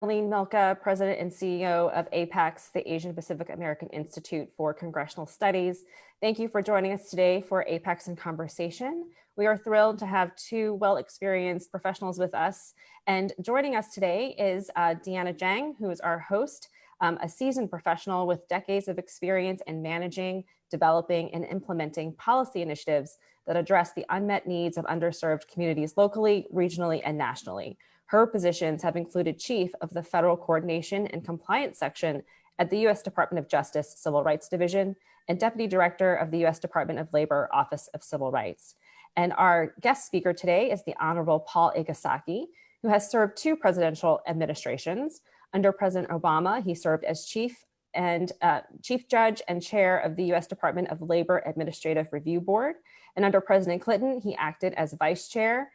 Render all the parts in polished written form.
Louann Milka, President and CEO of APAICS, the Asian Pacific American Institute for Congressional Studies. Thank you for joining us today for APAICS in Conversation. We are thrilled to have two well-experienced professionals with us. And joining us today is Deanna Zhang, who is our host, a seasoned professional with decades of experience in managing, developing, and implementing policy initiatives that address the unmet needs of underserved communities locally, regionally, and nationally. Her positions have included Chief of the Federal Coordination and Compliance Section at the U.S. Department of Justice Civil Rights Division and Deputy Director of the U.S. Department of Labor Office of Civil Rights. And our guest speaker today is the Honorable Paul Igasaki, who has served two presidential administrations. Under President Obama, he served as Chief Judge and Chair of the U.S. Department of Labor Administrative Review Board. And under President Clinton, he acted as Vice Chair,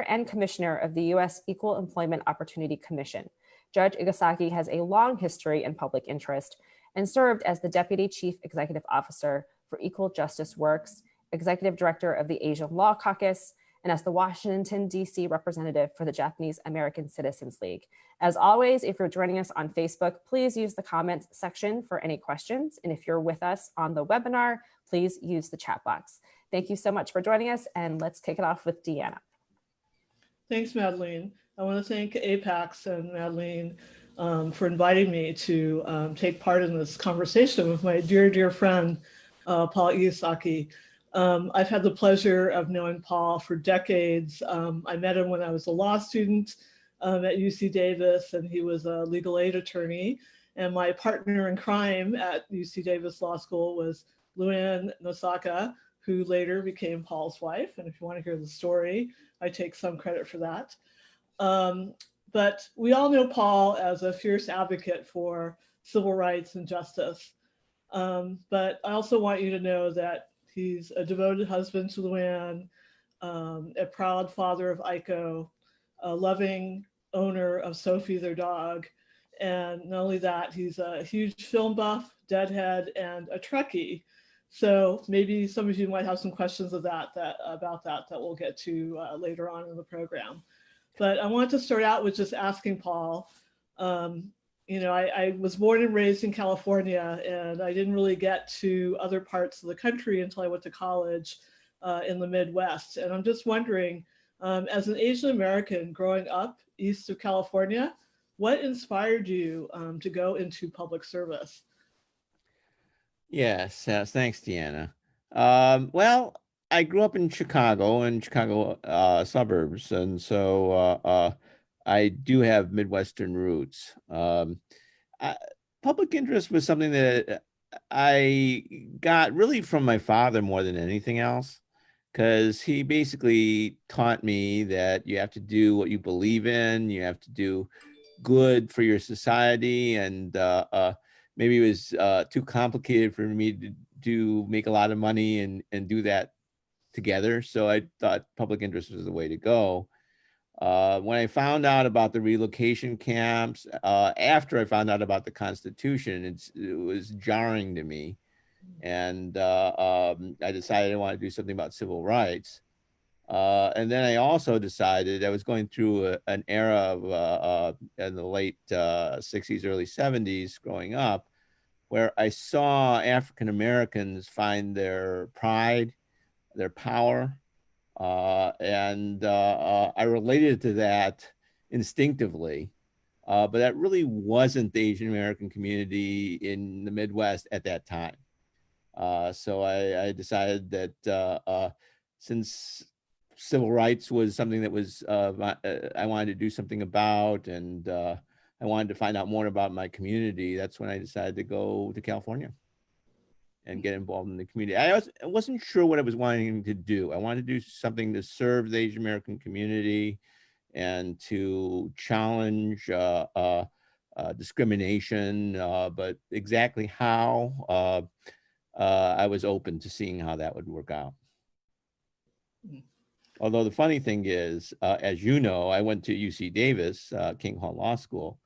and Commissioner of the U.S. Equal Employment Opportunity Commission. Judge Igasaki has a long history in public interest and served as the Deputy Chief Executive Officer for Equal Justice Works, Executive Director of the Asian Law Caucus, and as the Washington, D.C. representative for the Japanese American Citizens League. As always, if you're joining us on Facebook, please use the comments section for any questions. And if you're with us on the webinar, please use the chat box. Thank you so much for joining us, and let's kick it off with Deanna. Thanks, Madeline. I want to thank APAICS and Madeline for inviting me to take part in this conversation with my dear, dear friend, Paul Igasaki. I've had the pleasure of knowing Paul for decades. I met him when I was a law student at UC Davis, and he was a legal aid attorney. And my partner in crime at UC Davis Law School was Louann Igasaki, who later became Paul's wife. And if you want to hear the story, I take some credit for that. But we all know Paul as a fierce advocate for civil rights and justice. But I also want you to know that he's a devoted husband to Louann, a proud father of Aiko, a loving owner of Sophie, their dog. And not only that, he's a huge film buff, deadhead, and a Trekkie. So maybe some of you might have some questions of about that we'll get to later on in the program. But I want to start out with just asking Paul, I was born and raised in California, and I didn't really get to other parts of the country until I went to college in the Midwest. And I'm just wondering, as an Asian American growing up east of California, what inspired you to go into public service? Yes, thanks, Deanna. Well, I grew up in Chicago suburbs, and so I do have Midwestern roots. Public interest was something that I got really from my father more than anything else, because he basically taught me that you have to do what you believe in, you have to do good for your society, and maybe it was too complicated for me to make a lot of money and do that together. So I thought public interest was the way to go. When I found out about the relocation camps, after I found out about the Constitution, it was jarring to me. And I decided I wanted to do something about civil rights. And then I also decided I was going through an era of in the late 60s, early 70s growing up, where I saw African Americans find their pride, their power, and I related to that instinctively. But that really wasn't the Asian American community in the Midwest at that time. So I decided that since civil rights was something that was I wanted to do something about, and I wanted to find out more about my community, that's when I decided to go to California and get involved in the community. I wasn't sure what I was wanting to do. I wanted to do something to serve the Asian American community and to challenge discrimination, but exactly how, I was open to seeing how that would work out. Although the funny thing is, as you know, I went to UC Davis, King Hall Law School,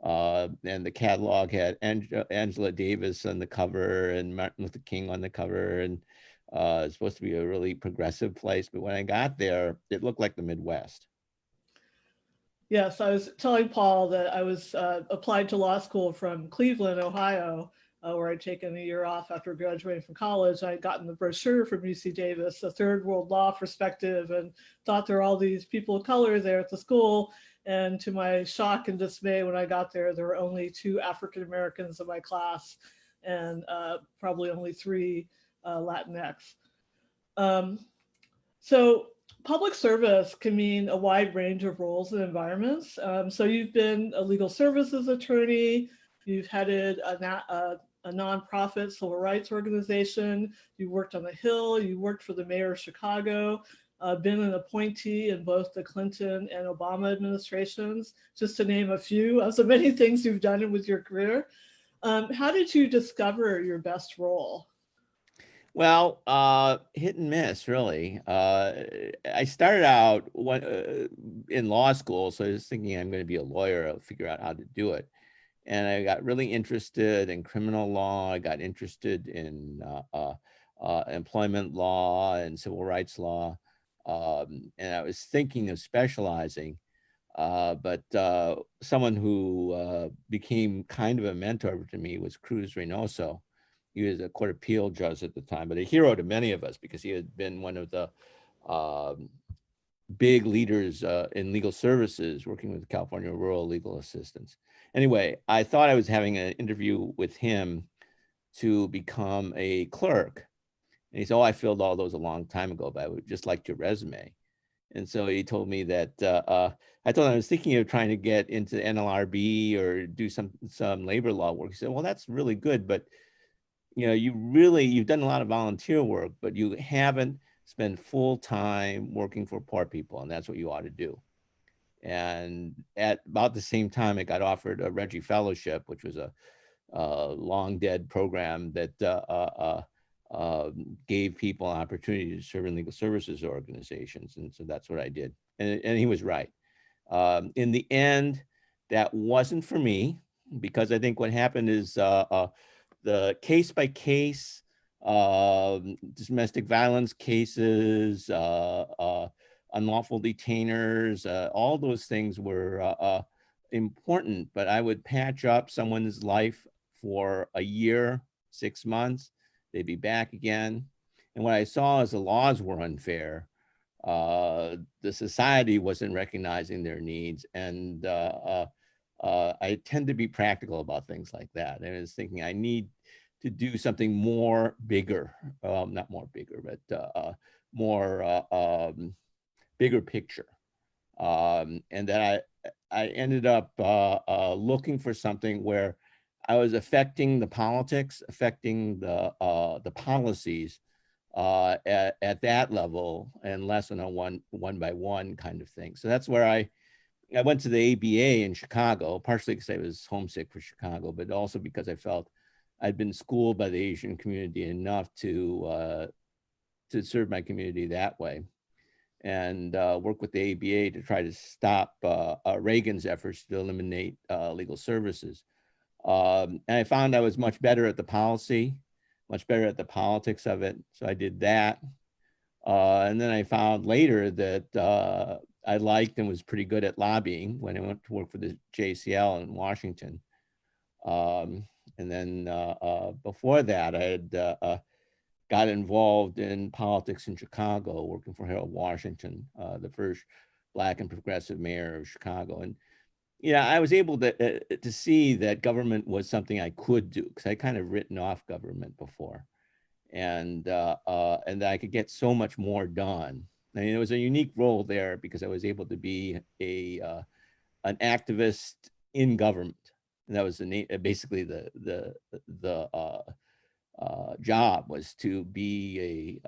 and the catalog had Angela Davis on the cover and Martin Luther King on the cover, and it's supposed to be a really progressive place. But when I got there, it looked like the Midwest. Yes, I was telling Paul that I was applied to law school from Cleveland, Ohio, where I'd taken a year off after graduating from college. I'd gotten the brochure from UC Davis, the third world law perspective, and thought there were all these people of color there at the school. And to my shock and dismay, when I got there were only 2 African Americans in my class and probably only 3 Latinx. Um, so public service can mean a wide range of roles and environments. So you've been a legal services attorney, you've headed a nonprofit civil rights organization, you worked on the Hill, you worked for the mayor of Chicago, been an appointee in both the Clinton and Obama administrations, just to name a few of the many things you've done with your career. How did you discover your best role? Well, hit and miss, really. I started out in law school, so I was thinking I'm going to be a lawyer. I'll figure out how to do it. And I got really interested in criminal law. I got interested in employment law and civil rights law. And I was thinking of specializing. But someone who became kind of a mentor to me was Cruz Reynoso. He was a court appeal judge at the time, but a hero to many of us because he had been one of the big leaders in legal services, working with California Rural Legal Assistance. Anyway, I thought I was having an interview with him to become a clerk. And he said, "Oh, I filled all those a long time ago, but I would just like your resume." And so he told me that I told him I was thinking of trying to get into NLRB or do some labor law work. He said, "Well, that's really good, but you know, you've done a lot of volunteer work, but you haven't spent full time working for poor people, and that's what you ought to do." And at about the same time, I got offered a Reggie Fellowship, which was a long dead program that gave people an opportunity to serve in legal services organizations. And so that's what I did. And he was right. In the end, that wasn't for me, because I think what happened is the case by case domestic violence cases, unlawful detainers, all those things were important, but I would patch up someone's life for a year, 6 months, they'd be back again. And what I saw is the laws were unfair. The society wasn't recognizing their needs. And I tend to be practical about things like that. And I was thinking I need to do something more bigger, not more bigger, but more bigger picture. And that I ended up looking for something where I was affecting the politics, affecting the policies at that level, and less on a one by one kind of thing. So that's where I went to the ABA in Chicago, partially because I was homesick for Chicago, but also because I felt I'd been schooled by the Asian community enough to serve my community that way, and work with the ABA to try to stop Reagan's efforts to eliminate legal services. And I found I was much better at the policy, much better at the politics of it. So I did that. And then I found later that I liked and was pretty good at lobbying when I went to work for the JCL in Washington. And then before that, I had got involved in politics in Chicago, working for Harold Washington, the first Black and progressive mayor of Chicago. And yeah, I was able to see that government was something I could do, because I kind of written off government before, and that I could get so much more done. I mean, it was a unique role there because I was able to be an activist in government, and that was basically the job was to be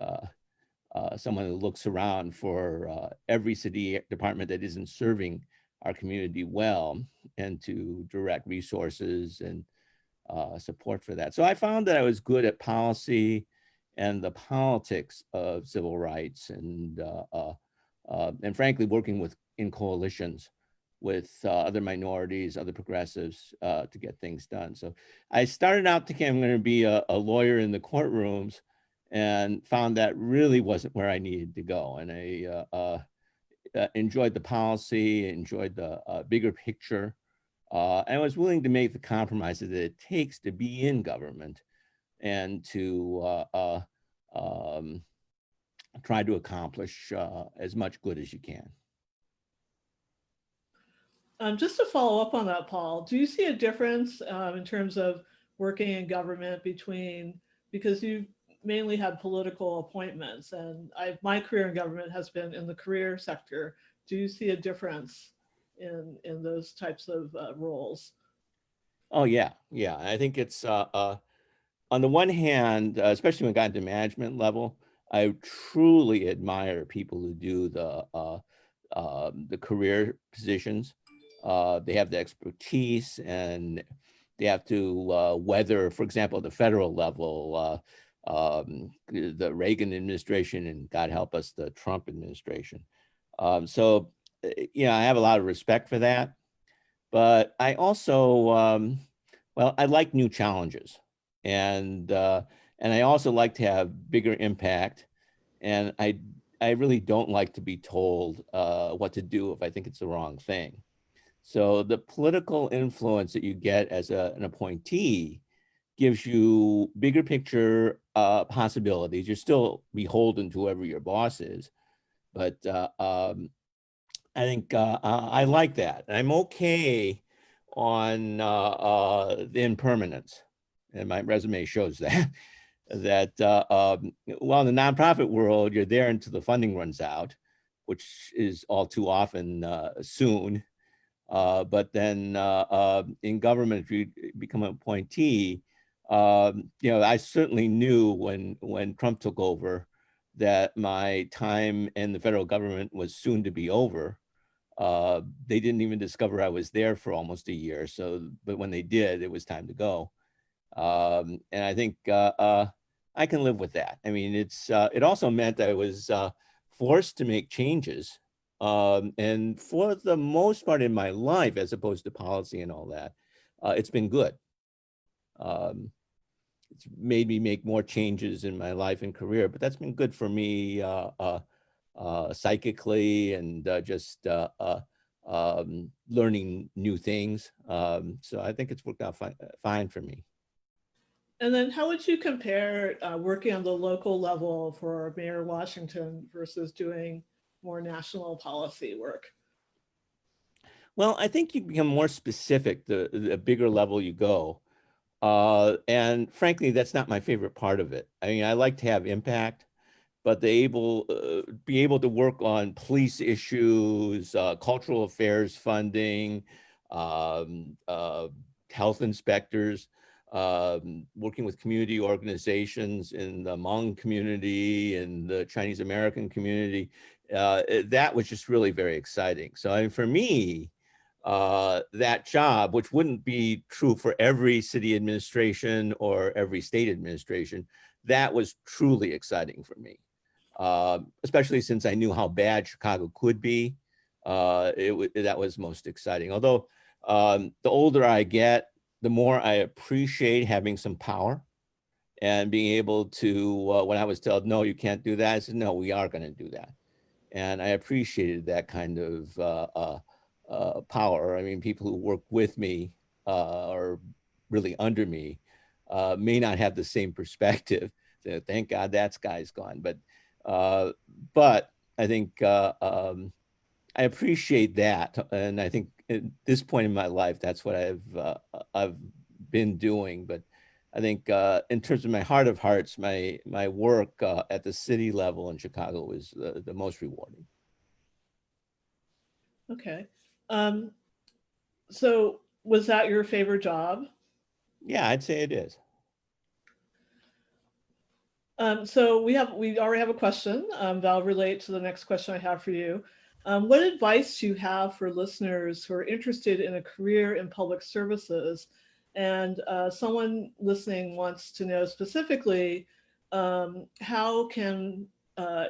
someone who looks around for every city department that isn't serving our community well, and to direct resources and support for that. So I found that I was good at policy and the politics of civil rights, and frankly, working in coalitions with other minorities, other progressives to get things done. So I started out thinking I'm going to be a lawyer in the courtrooms, and found that really wasn't where I needed to go. And enjoyed the policy, enjoyed the bigger picture, and was willing to make the compromises that it takes to be in government and to try to accomplish as much good as you can. Just to follow up on that, Paul, do you see a difference in terms of working in government because you've mainly had political appointments, and my career in government has been in the career sector. Do you see a difference in those types of roles? Oh yeah, yeah. I think it's on the one hand, especially when it got to management level, I truly admire people who do the career positions. They have the expertise and they have to weather, for example, the federal level, the Reagan administration, and God help us, the Trump administration. So, you know, I have a lot of respect for that. But I also, well, I like new challenges, and I also like to have bigger impact, and I really don't like to be told what to do if I think it's the wrong thing. So the political influence that you get as an appointee gives you bigger picture possibilities. You're still beholden to whoever your boss is, but I think I like that. I'm okay on the impermanence, and my resume shows that. Well, in the nonprofit world, you're there until the funding runs out, which is all too often soon. But then in government, if you become an appointee, you know, I certainly knew when Trump took over that my time in the federal government was soon to be over. They didn't even discover I was there for almost a year. So, but when they did, it was time to go. And I think I can live with that. I mean, it also meant I was forced to make changes. And for the most part in my life, as opposed to policy and all that, it's been good. It's made me make more changes in my life and career, but that's been good for me psychically and just learning new things. So I think it's worked out fine for me. And then how would you compare working on the local level for Mayor Washington versus doing more national policy work? Well, I think you become more specific the bigger level you go. And frankly, that's not my favorite part of it. I mean, I like to have impact, but be able to work on police issues, cultural affairs funding, health inspectors, working with community organizations in the Hmong community and the Chinese American community. That was just really very exciting. So I mean, for me, that job, which wouldn't be true for every city administration or every state administration, that was truly exciting for me. Especially since I knew how bad Chicago could be. That was most exciting. Although the older I get, the more I appreciate having some power and being able to, when I was told, no, you can't do that, I said, no, we are going to do that. And I appreciated that kind of power. I mean, people who work with me or really under me may not have the same perspective. So thank God that guy's gone. But I think I appreciate that, and I think at this point in my life, that's what I've been doing. But I think in terms of my heart of hearts, my work at the city level in Chicago was the most rewarding. Okay. So was that your favorite job? Yeah, I'd say it is. So we already have a question that'll relate to the next question I have for you. What advice do you have for listeners who are interested in a career in public services? And someone listening wants to know specifically, how can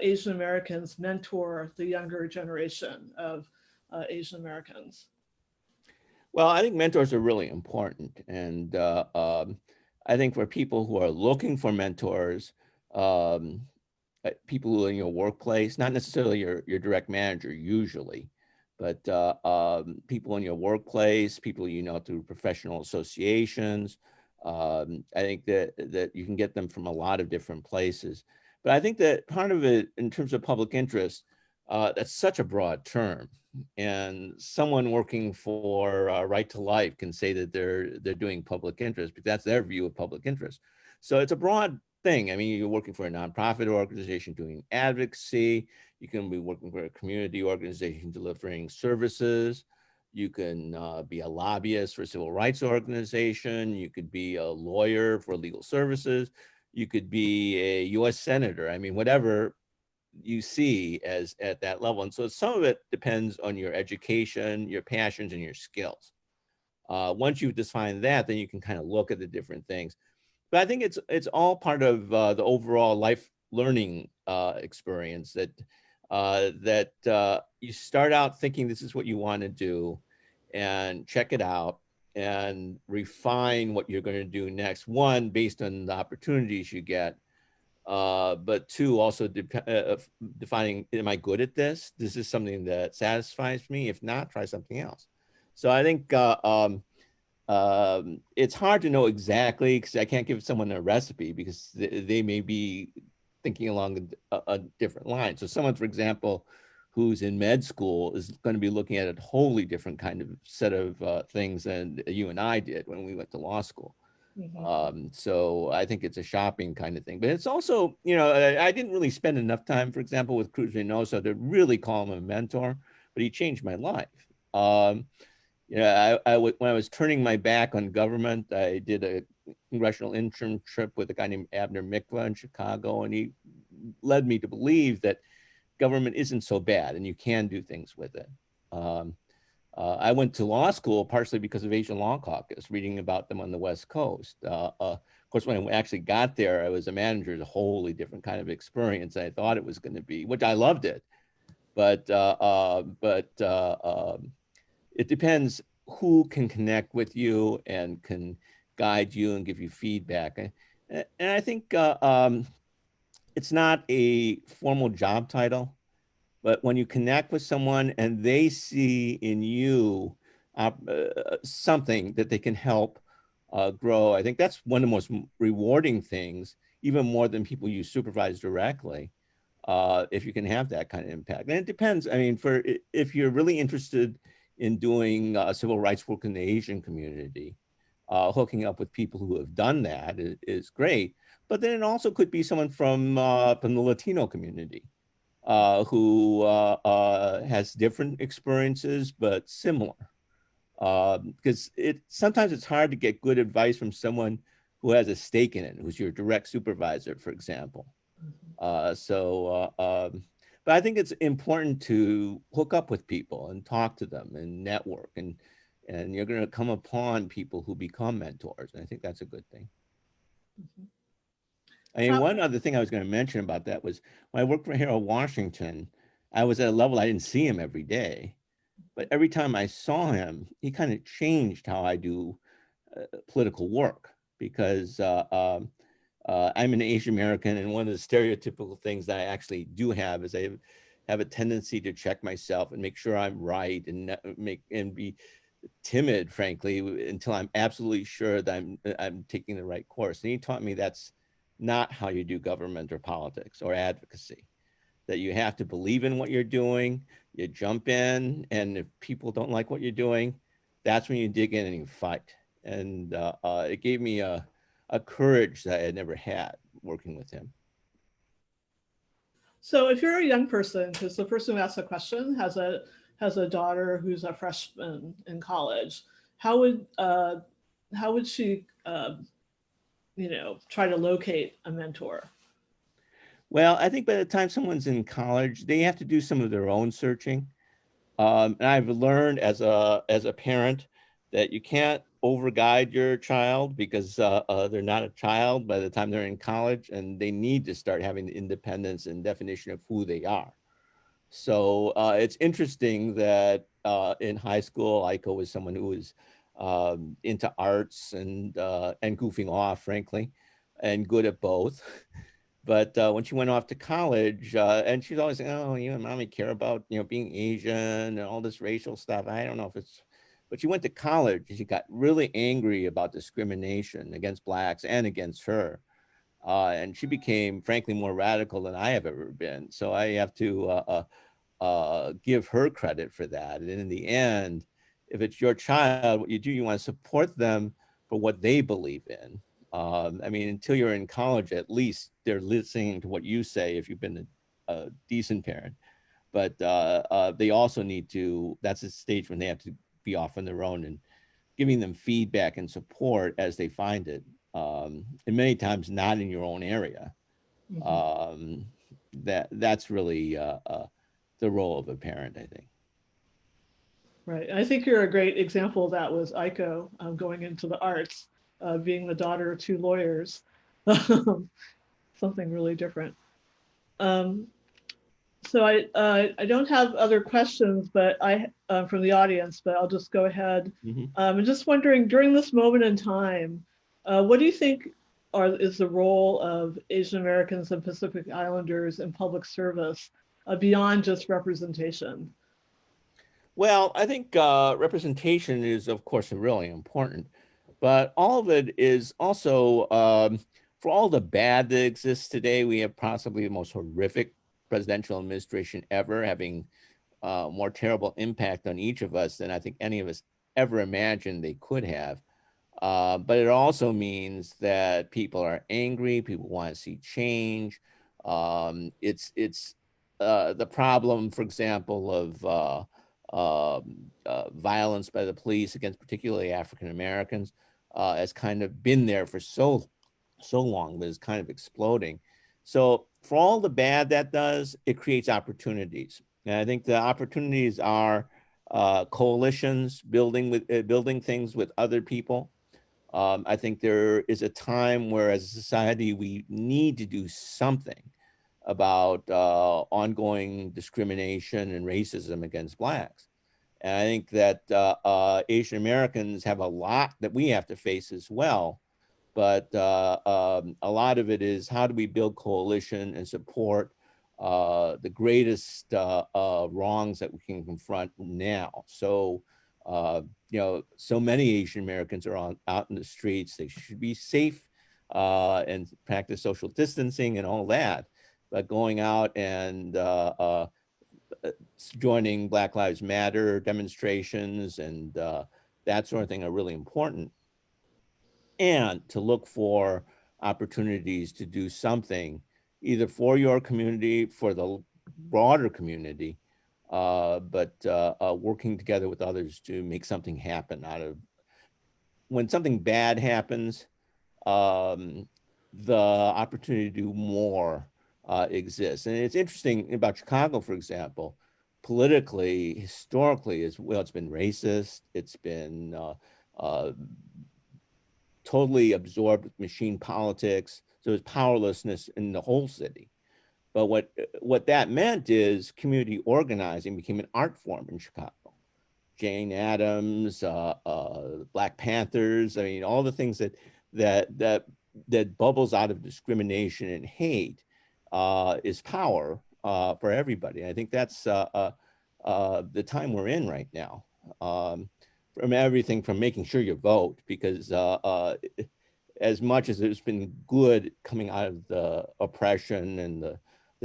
Asian Americans mentor the younger generation of Asian Americans? Well, I think mentors are really important. And I think for people who are looking for mentors, people who are in your workplace, not necessarily your direct manager usually, but people in your workplace, people you know through professional associations. I think that you can get them from a lot of different places. But I think that part of it, in terms of public interest, that's such a broad term. And someone working for Right to Life can say that they're doing public interest because that's their view of public interest. So it's a broad thing. I mean, you're working for a nonprofit organization doing advocacy. You can be working for a community organization delivering services. You can be a lobbyist for a civil rights organization. You could be a lawyer for legal services. You could be a US senator. I mean, whatever you see as at that level. And so some of it depends on your education, your passions, and your skills. Once you define that, then you can kind of look at the different things. But I think it's all part of the overall life learning experience that you start out thinking this is what you want to do, and check it out and refine what you're going to do next. One, based on the opportunities you get, but two, also defining, am I good at this? This is something that satisfies me. If not, try something else. So I think it's hard to know exactly because I can't give someone a recipe because they may be thinking along a different line. So someone, for example, who's in med school is going to be looking at a wholly different kind of set of things than you and I did when we went to law school. So I think it's a shopping kind of thing, but it's also, you know, I didn't really spend enough time, for example, with Cruz Reynoso to really call him a mentor, but he changed my life. You know, when I was turning my back on government, I did a congressional internship with a guy named Abner Mikva in Chicago, and he led me to believe that government isn't so bad and you can do things with it. I went to law school partially because of Asian Law Caucus, reading about them on the West Coast. Of course, when I actually got there, I was a manager, it's a wholly different kind of experience I thought it was going to be, which I loved it. But it depends who can connect with you and can guide you and give you feedback. And I think it's not a formal job title, but when you connect with someone and they see in you something that they can help grow, I think that's one of the most rewarding things, even more than people you supervise directly, if you can have that kind of impact. And it depends. I mean, if you're really interested in doing civil rights work in the Asian community, hooking up with people who have done that is great. But then it also could be someone from the Latino community who has different experiences but similar. Because sometimes it's hard to get good advice from someone who has a stake in it, who's your direct supervisor, for example. But I think it's important to hook up with people and talk to them and network, and you're going to come upon people who become mentors. And I think that's a good thing. I mean, one other thing I was going to mention about that was when I worked for Harold Washington, I was at a level I didn't see him every day, but every time I saw him, he kind of changed how I do political work because I'm an Asian American, and one of the stereotypical things that I actually do have is I have a tendency to check myself and make sure I'm right and be timid, frankly, until I'm absolutely sure that I'm taking the right course. And he taught me that's not how you do government or politics or advocacy, that you have to believe in what you're doing, you jump in, and if people don't like what you're doing, that's when you dig in and you fight. And it gave me a courage that I had never had working with him. So if you're a young person, because the person who asked the question has a daughter who's a freshman in college, how would she try to locate a mentor? Well, I think by the time someone's in college, they have to do some of their own searching. And I've learned as a parent that you can't overguide your child because they're not a child by the time they're in college, and they need to start having the independence and definition of who they are. So it's interesting that in high school, Aiko was someone who was into arts and goofing off, frankly, and good at both. But when she went off to college, and she's always saying, "Oh, you and mommy care about being Asian and all this racial stuff." I don't know if it's, but she went to college and she got really angry about discrimination against blacks and against her, and she became, frankly, more radical than I have ever been. So I have to give her credit for that. And in the end, if it's your child, what you do, you want to support them for what they believe in. I mean, until you're in college, at least they're listening to what you say if you've been a decent parent. But they also need to, that's a stage when they have to be off on their own and giving them feedback and support as they find it. And many times not in your own area. Um, that's really the role of a parent, I think. Right. I think you're a great example of that was Aiko going into the arts, being the daughter of two lawyers, something really different. Um, so I don't have other questions, but from the audience, but I'll just go ahead. I'm just wondering, during this moment in time, what do you think is the role of Asian Americans and Pacific Islanders in public service beyond just representation? Well, I think representation is, of course, really important, but all of it is also, for all the bad that exists today, we have possibly the most horrific presidential administration ever, having more terrible impact on each of us than I think any of us ever imagined they could have. But it also means that people are angry, people want to see change. It's the problem, for example, of violence by the police against particularly African Americans has kind of been there for so long, but is kind of exploding. So for all the bad that does, it creates opportunities. And I think the opportunities are coalitions, building things with other people. I think there is a time where, as a society, we need to do something about ongoing discrimination and racism against blacks. And I think that Asian Americans have a lot that we have to face as well. But a lot of it is, how do we build coalition and support the greatest wrongs that we can confront now? So, so many Asian Americans are out in the streets. They should be safe and practice social distancing and all that. But going out and joining Black Lives Matter demonstrations and that sort of thing are really important. And to look for opportunities to do something either for your community, for the broader community, but working together with others to make something happen out of when something bad happens. The opportunity to do more exists. And it's interesting about Chicago, for example, politically, historically, as well, it's been racist. It's been totally absorbed with machine politics. So there's powerlessness in the whole city. But what that meant is community organizing became an art form in Chicago. Jane Addams, Black Panthers. I mean, all the things that bubbles out of discrimination and hate is power for everybody. I think that's the time we're in right now. From everything from making sure you vote, because as much as there's been good coming out of the oppression and the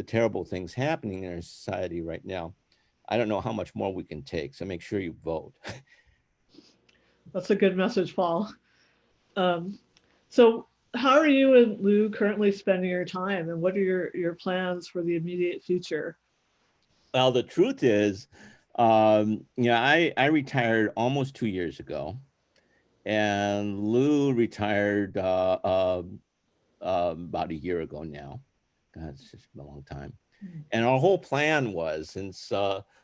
terrible things happening in our society right now, I don't know how much more we can take. So make sure you vote. That's a good message, Paul. So how are you and Lou currently spending your time, and what are your plans for the immediate future? Well, the truth is, I retired almost 2 years ago, and Lou retired about a year ago now. God, it's just a long time. And our whole plan was, since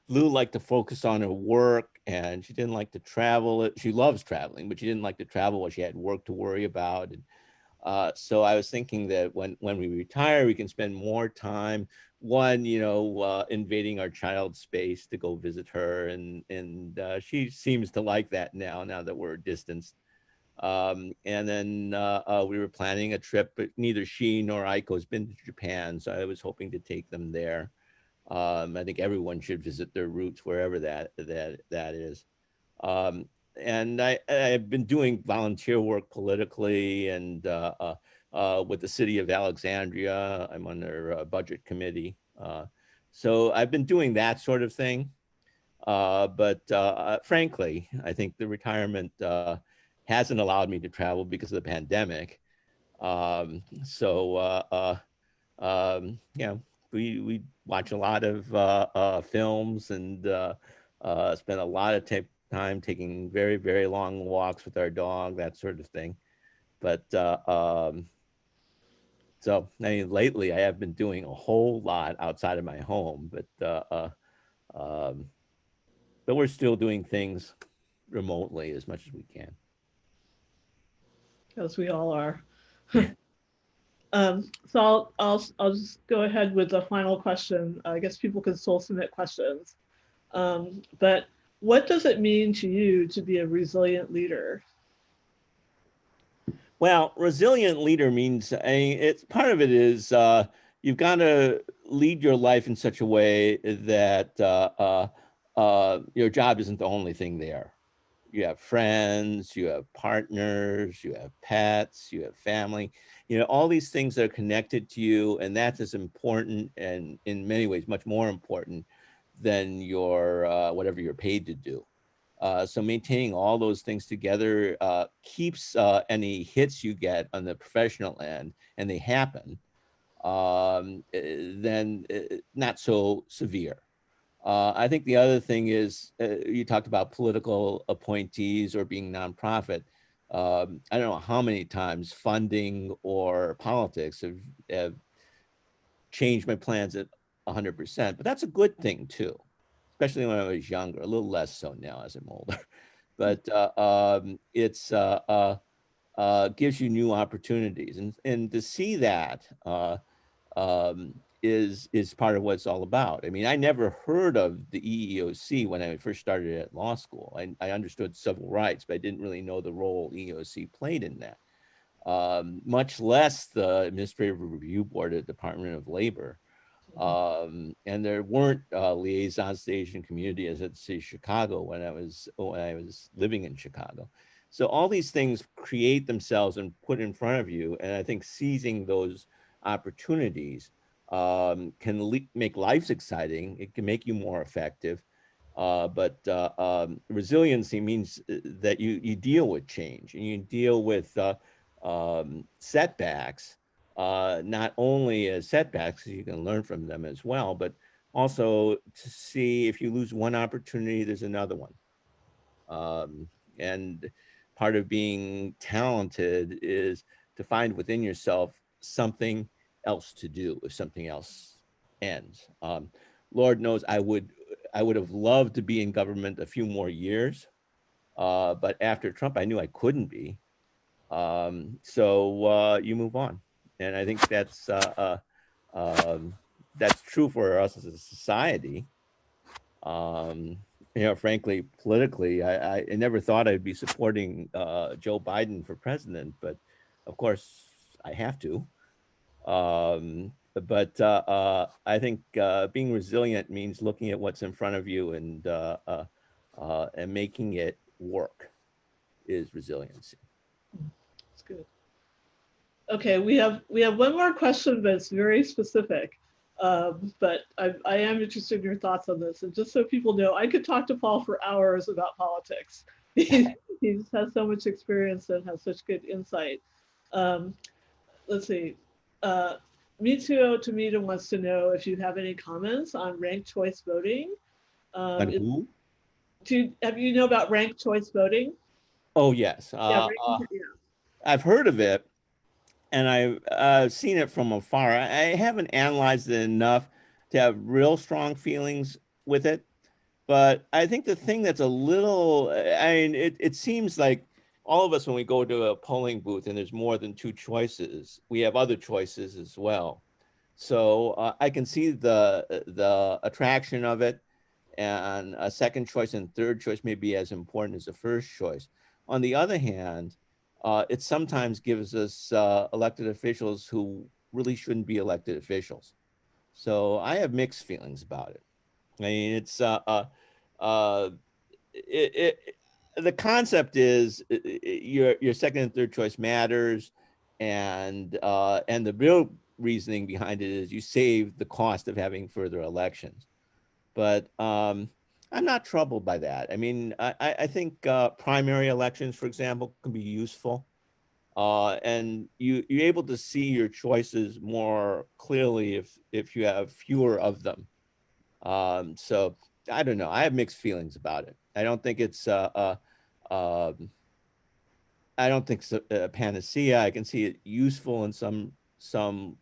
Lou liked to focus on her work and she didn't like to travel. She loves traveling, but she didn't like to travel while she had work to worry about. And so I was thinking that when we retire, we can spend more time, one, invading our child's space to go visit her. And she seems to like that now that we're distanced. And then we were planning a trip, but neither she nor Aiko has been to Japan, so I was hoping to take them there. I think everyone should visit their roots wherever that is. Um, and I've been doing volunteer work politically and with the city of Alexandria. I'm on their budget committee. So I've been doing that sort of thing. But frankly, I think the retirement hasn't allowed me to travel because of the pandemic. Yeah, we watch a lot of films and spend a lot of time taking very, very long walks with our dog, that sort of thing. But so I mean, lately I have been doing a whole lot outside of my home, um, but we're still doing things remotely as much as we can. As we all are. So I'll just go ahead with the final question. I guess people can still submit questions. But what does it mean to you to be a resilient leader? Well, resilient leader means it's part of it is you've got to lead your life in such a way that your job isn't the only thing there. You have friends, you have partners, you have pets, you have family, all these things that are connected to you. And that's as important and in many ways, much more important than your whatever you're paid to do. So maintaining all those things together keeps any hits you get on the professional end, and they happen, then not so severe. I think the other thing is you talked about political appointees or being nonprofit. I don't know how many times funding or politics have changed my plans at 100%, but that's a good thing too, especially when I was younger, a little less so now as I'm older. But it's gives you new opportunities, and to see that is part of what it's all about. I mean, I never heard of the EEOC when I first started at law school. I understood civil rights, but I didn't really know the role EEOC played in that. Much less the Administrative Review Board at the Department of Labor. And there weren't liaisons to the Asian community as at say Chicago when I was living in Chicago. So all these things create themselves and put in front of you, and I think seizing those opportunities can make life exciting. It can make you more effective. But resiliency means that you deal with change and you deal with setbacks, not only as setbacks, you can learn from them as well, but also to see if you lose one opportunity, there's another one. And part of being talented is to find within yourself something else to do if something else ends. Lord knows I would have loved to be in government a few more years, but after Trump, I knew I couldn't be. So you move on, and I think that's true for us as a society. Um, frankly, politically, I never thought I'd be supporting Joe Biden for president, but of course I have to. But I think being resilient means looking at what's in front of you and making it work is resiliency. That's good. Okay, we have one more question, but it's very specific. But I am interested in your thoughts on this. And just so people know, I could talk to Paul for hours about politics. He just has so much experience and has such good insight. Let's see. Mitsuo Tomita wants to know if you have any comments on ranked choice voting. On who? Have you know about ranked choice voting? Oh, yes. Yeah, I've heard of it, and I've seen it from afar. I haven't analyzed it enough to have real strong feelings with it. But I think the thing that's a little, I mean, it seems like all of us, when we go to a polling booth and there's more than two choices, we have other choices as well. So I can see the attraction of it, and a second choice and third choice may be as important as the first choice. On the other hand, it sometimes gives us elected officials who really shouldn't be elected officials. So I have mixed feelings about it. I mean, it's uh, the concept is your second and third choice matters, and the real reasoning behind it is you save the cost of having further elections. But I'm not troubled by that. I mean, I think primary elections, for example, can be useful, and you're able to see your choices more clearly if you have fewer of them. So I don't know. I have mixed feelings about it. I don't think it's I don't think it's a panacea. I can see it useful in some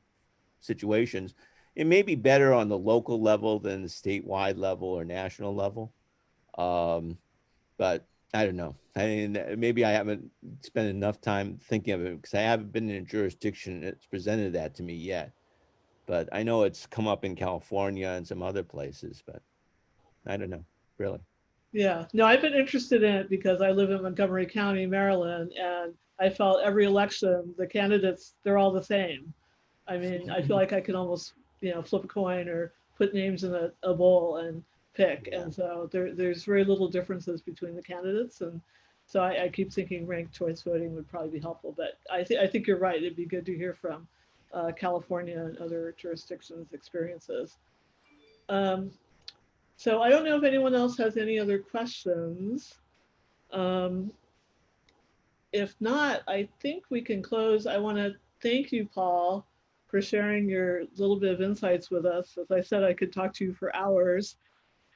situations. It may be better on the local level than the statewide level or national level. Um, but I don't know. I mean, maybe I haven't spent enough time thinking of it because I haven't been in a jurisdiction that's presented that to me yet. But I know it's come up in California and some other places, but I don't know, really. Yeah, no, I've been interested in it because I live in Montgomery County, Maryland, and I felt every election, the candidates, they're all the same. I mean, I feel like I can almost, flip a coin or put names in a bowl and pick. Yeah. And so there's very little differences between the candidates. And so I keep thinking ranked choice voting would probably be helpful. But I think you're right. It'd be good to hear from California and other jurisdictions' experiences. Um, so I don't know if anyone else has any other questions. Um, if not, I think we can close. I want to thank you, Paul, for sharing your little bit of insights with us. As I said, I could talk to you for hours.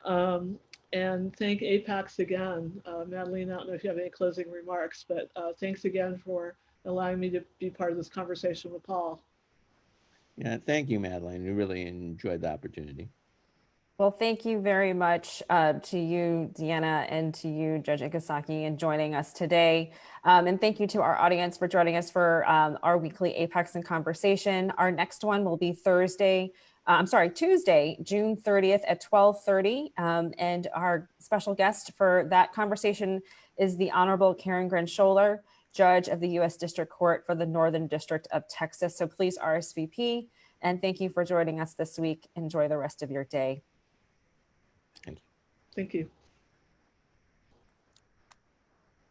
And thank APAICS again. Madeline, I don't know if you have any closing remarks, but thanks again for allowing me to be part of this conversation with Paul. Yeah, thank you, Madeline. We really enjoyed the opportunity. Well, thank you very much to you, Deanna, and to you, Judge Igasaki, in joining us today. And thank you to our audience for joining us for our weekly APAICS in Conversation. Our next one will be Tuesday, June 30th at 12:30. And our special guest for that conversation is the Honorable Karen Gren-Scholer, Judge of the U.S. District Court for the Northern District of Texas. So please RSVP. And thank you for joining us this week. Enjoy the rest of your day. Thank you. Thank you.